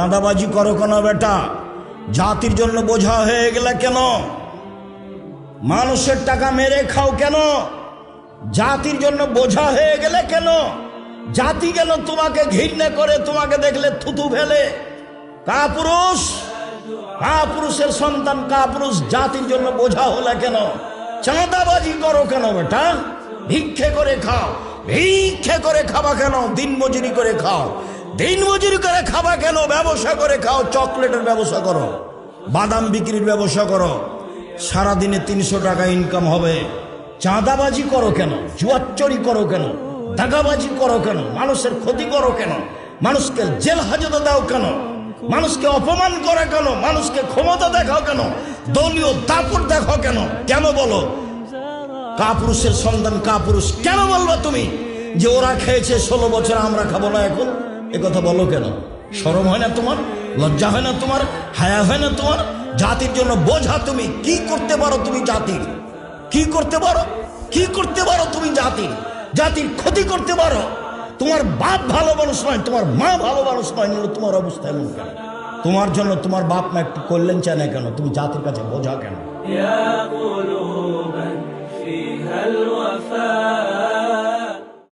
চাঁদাবাজি করো কেন বেটা? জাতির জন্য বোঝা হয়ে গেলে কেন? মানুষের টাকা মেরে খাও কেন? জাতির জন্য বোঝা হয়ে গেলে কেন? জাতি কেন তোমাকে ঘৃণা করে? তোমাকে দেখলে থুতু ফেলে? কাপুরুষ, কাপুরুষের সন্তান কাপুরুষ, জাতির জন্য বোঝা হলে কেন? চাঁদাবাজি করো কেন বেটা? ভিক্ষে করে খাও। ভিক্ষে করে খাবা কেন? দিনমজুরি করে খাও। দিনমজুরি করে খাবা কেন? ব্যবসা করে খাও। চকলেটের ব্যবসা করো, বাদাম বিক্রির ব্যবসা করো, সারাদিনে 300 টাকা ইনকাম হবে। চাঁদাবাজি করো কেন? জুয়াচুরি করো কেন? দাগাবাজি করো কেন? মানুষের ক্ষতি করো কেন? মানুষকে জেল হাজতে দাও কেন? মানুষকে অপমান করে কেন? মানুষকে ক্ষমতা দেখাও কেন? দলীয় দাপট দেখো কেন? কেন বলো? কাপুরুষের সন্তান কাপুরুষ কেন বলবা তুমি? যে ওরা খেয়েছে 16 বছর, আমরা খাবো না এখন? এ কথা বলো কেন? শরম হয় না তোমার? লজ্জা হয় না তোমার? হায়া হয় না তোমার? জাতির জন্য বোঝা তুমি। কি করতে পারো তুমি জাতির? কি করতে পারো? কি করতে পারো তুমি জাতির? জাতির ক্ষতি করতে পারো? তোমার বাপ ভালো মানুষ নয়, তোমার মা ভালো মানুষ নয়, তোমার অবস্থা এমন কেন? তোমার জন্য তোমার বাপ মা একটু কল্যাণ চায় না কেন? তুমি জাতির কাছে বোঝা কেন?